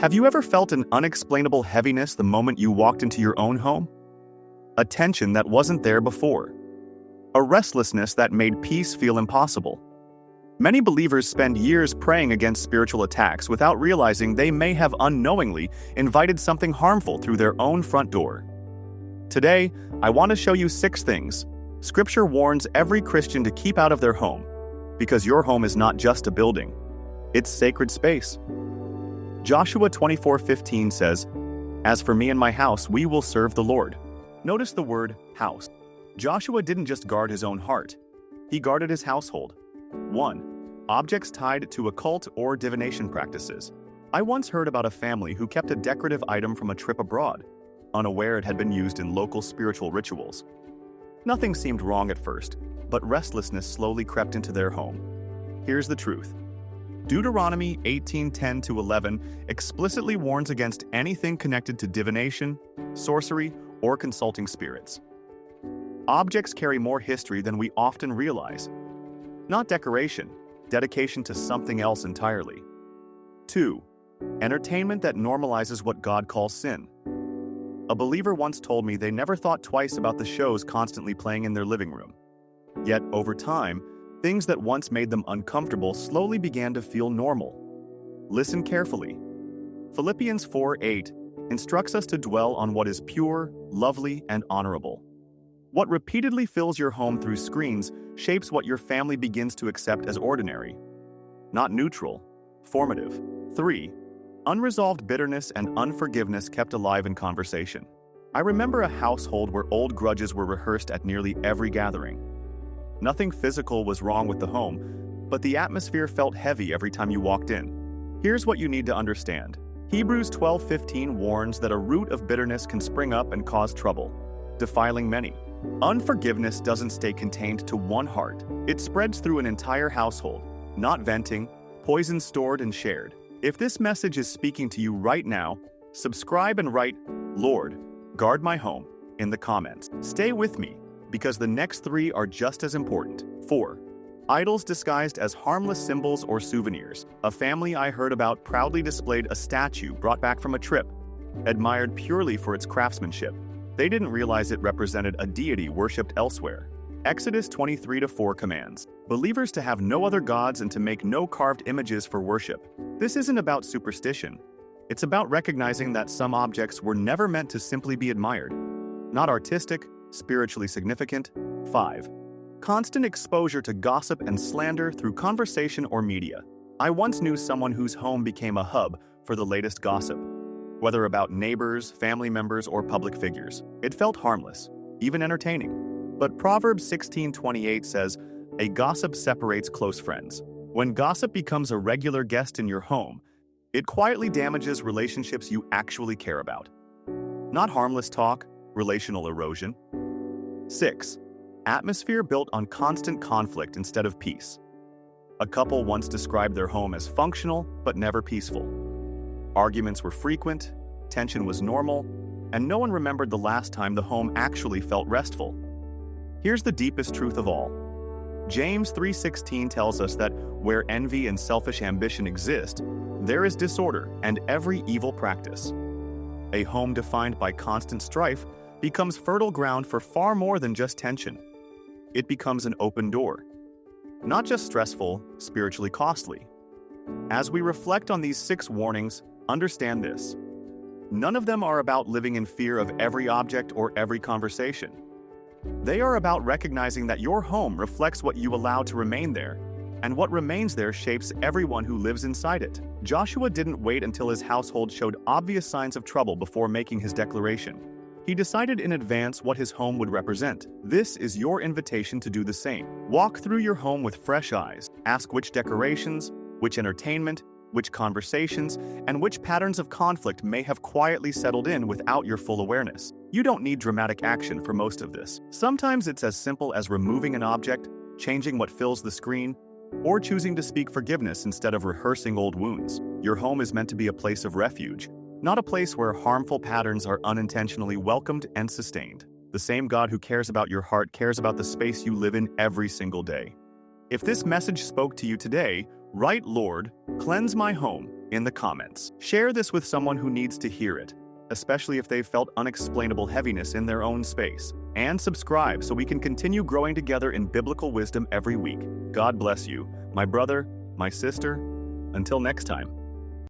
Have you ever felt an unexplainable heaviness the moment you walked into your own home? A tension that wasn't there before. A restlessness that made peace feel impossible. Many believers spend years praying against spiritual attacks without realizing they may have unknowingly invited something harmful through their own front door. Today, I want to show you 6 things Scripture warns every Christian to keep out of their home, because your home is not just a building, it's sacred space. Joshua 24:15 says, "As for me and my house, we will serve the Lord." Notice the word house. Joshua didn't just guard his own heart, he guarded his household. 1. Objects tied to occult or divination practices. I once heard about a family who kept a decorative item from a trip abroad, unaware it had been used in local spiritual rituals. Nothing seemed wrong at first, but restlessness slowly crept into their home. Here's the truth. Deuteronomy 18:10-11 explicitly warns against anything connected to divination, sorcery, or consulting spirits. Objects carry more history than we often realize. Not decoration, dedication to something else entirely. 2. Entertainment that normalizes what God calls sin. A believer once told me they never thought twice about the shows constantly playing in their living room. Yet, over time, things that once made them uncomfortable slowly began to feel normal. Listen carefully. Philippians 4:8 instructs us to dwell on what is pure, lovely, and honorable. What repeatedly fills your home through screens shapes what your family begins to accept as ordinary. Not neutral, formative. 3. Unresolved bitterness and unforgiveness kept alive in conversation. I remember a household where old grudges were rehearsed at nearly every gathering. Nothing physical was wrong with the home, but the atmosphere felt heavy every time you walked in. Here's what you need to understand. Hebrews 12:15 warns that a root of bitterness can spring up and cause trouble, defiling many. Unforgiveness doesn't stay contained to one heart. It spreads through an entire household, not venting, poison stored and shared. If this message is speaking to you right now, subscribe and write, "Lord, guard my home," in the comments. Stay with me, because the next 3 are just as important. 4. Idols disguised as harmless symbols or souvenirs. A family I heard about proudly displayed a statue brought back from a trip, admired purely for its craftsmanship. They didn't realize it represented a deity worshipped elsewhere. Exodus 23:4 commands believers to have no other gods and to make no carved images for worship. This isn't about superstition. It's about recognizing that some objects were never meant to simply be admired. Not artistic, spiritually significant. 5. Constant exposure to gossip and slander through conversation or media. I once knew someone whose home became a hub for the latest gossip, whether about neighbors, family members, or public figures. It felt harmless, even entertaining. But Proverbs 16:28 says, "A gossip separates close friends." When gossip becomes a regular guest in your home, it quietly damages relationships you actually care about. Not harmless talk, relational erosion. 6. Atmosphere built on constant conflict instead of peace. A couple once described their home as functional but never peaceful. Arguments were frequent, tension was normal, and no one remembered the last time the home actually felt restful. Here's the deepest truth of all. James 3:16 tells us that where envy and selfish ambition exist, there is disorder and every evil practice. A home defined by constant strife becomes fertile ground for far more than just tension. It becomes an open door. Not just stressful, spiritually costly. As we reflect on these 6 warnings, understand this. None of them are about living in fear of every object or every conversation. They are about recognizing that your home reflects what you allow to remain there, and what remains there shapes everyone who lives inside it. Joshua didn't wait until his household showed obvious signs of trouble before making his declaration. He decided in advance what his home would represent. This is your invitation to do the same. Walk through your home with fresh eyes. Ask which decorations, which entertainment, which conversations, and which patterns of conflict may have quietly settled in without your full awareness. You don't need dramatic action for most of this. Sometimes it's as simple as removing an object, changing what fills the screen, or choosing to speak forgiveness instead of rehearsing old wounds. Your home is meant to be a place of refuge, not a place where harmful patterns are unintentionally welcomed and sustained. The same God who cares about your heart cares about the space you live in every single day. If this message spoke to you today, write, "Lord, cleanse my home," in the comments. Share this with someone who needs to hear it, especially if they've felt unexplainable heaviness in their own space. And subscribe so we can continue growing together in biblical wisdom every week. God bless you, my brother, my sister. Until next time.